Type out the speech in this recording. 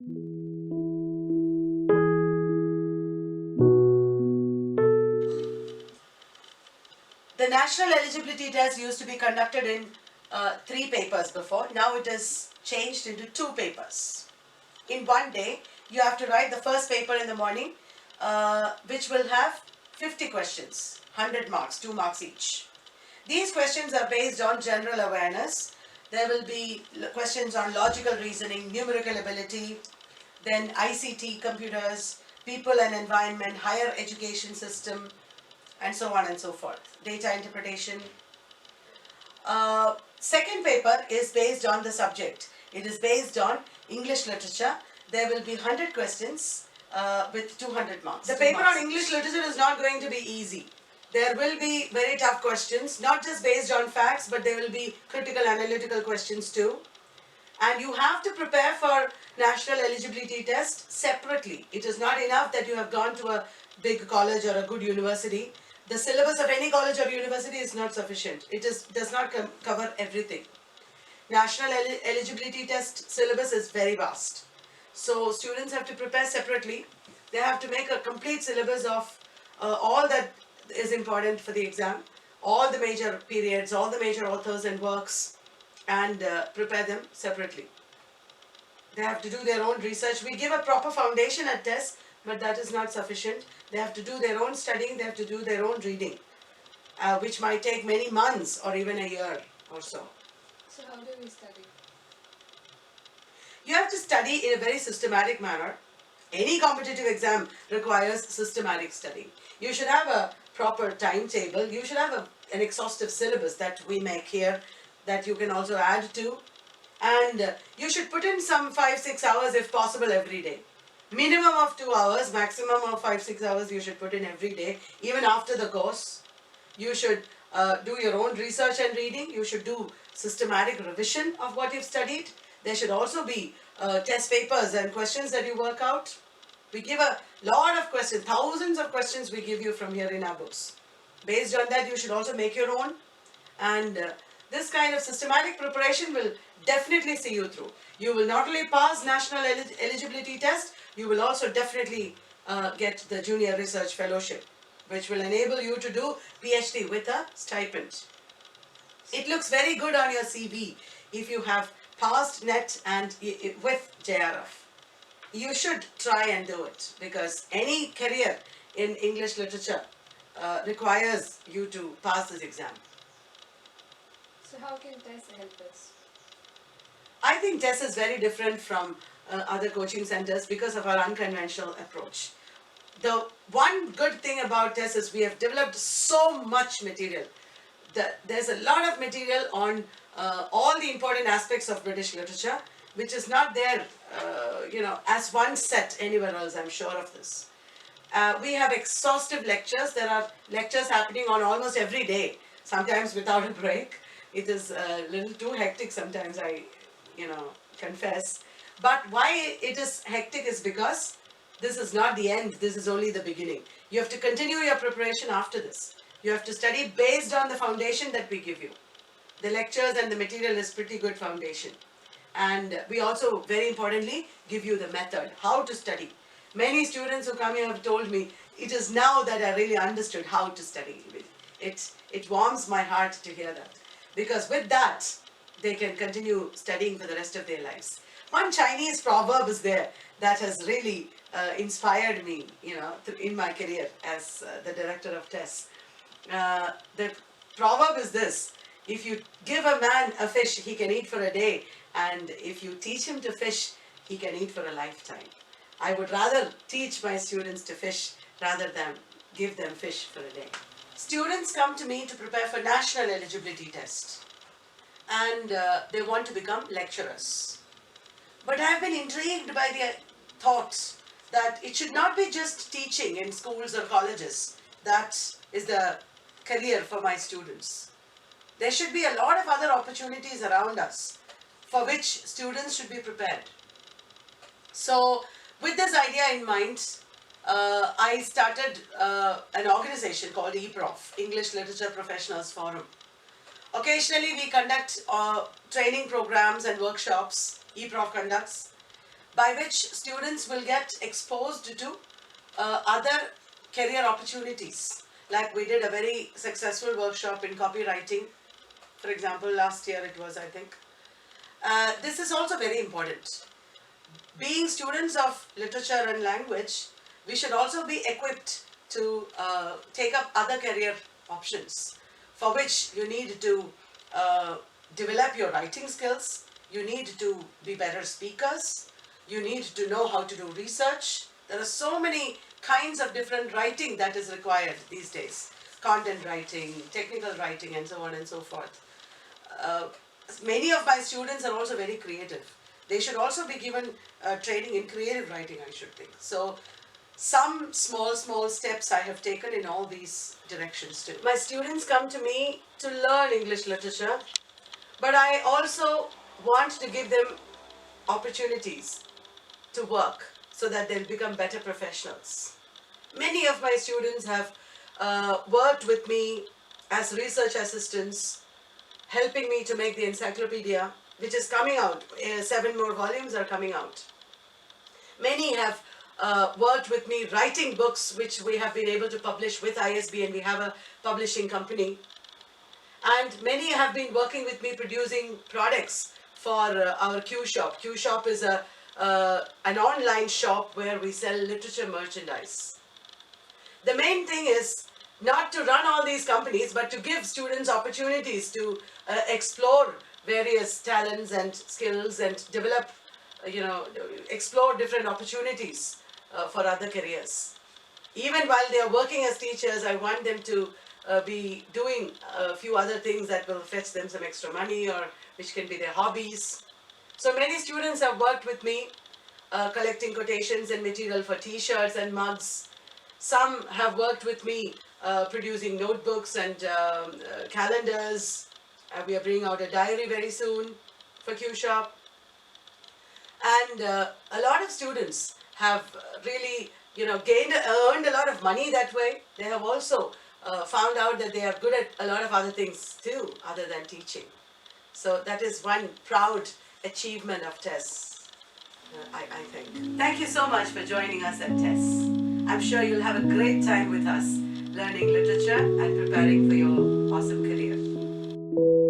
The national eligibility test used to be conducted in 3 papers before. Now it is changed into 2 papers. In one day, you have to write the first paper in the morning, which will have 50 questions, 100 marks, 2 marks each. These questions are based on general awareness. There will be questions on logical reasoning, numerical ability, then ICT, computers, people and environment, higher education system, and so on and so forth. Data interpretation. Second paper is based on the subject. It is based on English literature. There will be 100 questions with 200 marks. The paper on English literature is not going to be easy. There will be very tough questions, not just based on facts, but there will be critical analytical questions too. And you have to prepare for national eligibility test separately. It is not enough that you have gone to a big college or a good university. The syllabus of any college or university is not sufficient. It does not cover everything. National eligibility test syllabus is very vast. So students have to prepare separately. They have to make a complete syllabus of all that is important for the exam, all the major periods, all the major authors and works, and prepare them separately. They have to do their own research. We give a proper foundation at TES, but that is not sufficient. They have to do their own studying, they have to do their own reading, which might take many months or even a year or so. So how do we study? You have to study in a very systematic manner. Any competitive exam requires systematic study. You should have a proper timetable. You should have an exhaustive syllabus that we make here that you can also add to. And you should put in some 5-6 hours if possible every day. Minimum of 2 hours, maximum of 5-6 hours you should put in every day, even after the course. You should do your own research and reading. You should do systematic revision of what you've studied. There should also be test papers and questions that you work out. We give a lot of questions, thousands of questions we give you from here in our books. Based on that, you should also make your own. And this kind of systematic preparation will definitely see you through. You will not only pass national eligibility test, you will also definitely get the Junior Research Fellowship, which will enable you to do PhD with a stipend. It looks very good on your CV if you have passed NET and with JRF. You should try and do it because any career in English literature requires you to pass this exam. So how can TES help us? I think TES is very different from other coaching centers because of our unconventional approach. The one good thing about TES is we have developed so much material. There's a lot of material on all the important aspects of British literature, which is not there, as one set anywhere else. I'm sure of this. We have exhaustive lectures. There are lectures happening on almost every day, sometimes without a break. It is a little too hectic sometimes, I confess. But why it is hectic is because this is not the end, this is only the beginning. You have to continue your preparation after this. You have to study based on the foundation that we give you. The lectures and the material is pretty good foundation. And we also, very importantly, give you the method, how to study. Many students who come here have told me, it is now that I really understood how to study. It warms my heart to hear that. Because with that, they can continue studying for the rest of their lives. One Chinese proverb is there that has really inspired me, in my career as the director of TES. The proverb is this: if you give a man a fish, he can eat for a day, and if you teach him to fish, he can eat for a lifetime. I would rather teach my students to fish rather than give them fish for a day. Students come to me to prepare for national eligibility test, and they want to become lecturers. But I have been intrigued by their thoughts that it should not be just teaching in schools or colleges. That is the career for my students. There should be a lot of other opportunities around us for which students should be prepared. So with this idea in mind, I started an organization called EPROF, English Literature Professionals Forum. Occasionally we conduct training programs and workshops, EPROF conducts. by which students will get exposed to other career opportunities. Like we did a very successful workshop in copywriting, for example, last year it was, I think. This is also very important. Being students of literature and language, we should also be equipped to take up other career options, for which you need to develop your writing skills, you need to be better speakers, you need to know how to do research. There are so many kinds of different writing that is required these days. Content writing, technical writing, and so on and so forth. Many of my students are also very creative. They should also be given training in creative writing, I should think. So some small steps I have taken in all these directions too. My students come to me to learn English literature, but I also want to give them opportunities to work so that they'll become better professionals. Many of my students have worked with me as research assistants, helping me to make the encyclopedia, which is coming out. 7 more volumes are coming out. Many have worked with me writing books, which we have been able to publish with ISB, and we have a publishing company. And many have been working with me producing products for our Q Shop. Q Shop is an online shop where we sell literature merchandise. The main thing is not to run all these companies, but to give students opportunities to explore various talents and skills and develop, explore different opportunities for other careers. Even while they are working as teachers, I want them to be doing a few other things that will fetch them some extra money, or which can be their hobbies. So many students have worked with me collecting quotations and material for t-shirts and mugs. Some have worked with me producing notebooks and calendars. We are bringing out a diary very soon for Q Shop. And a lot of students have really, earned a lot of money that way. They have also found out that they are good at a lot of other things too, other than teaching. So that is one proud achievement of TES, I think. Thank you so much for joining us at TES. I'm sure you'll have a great time with us, learning literature and preparing for your awesome career.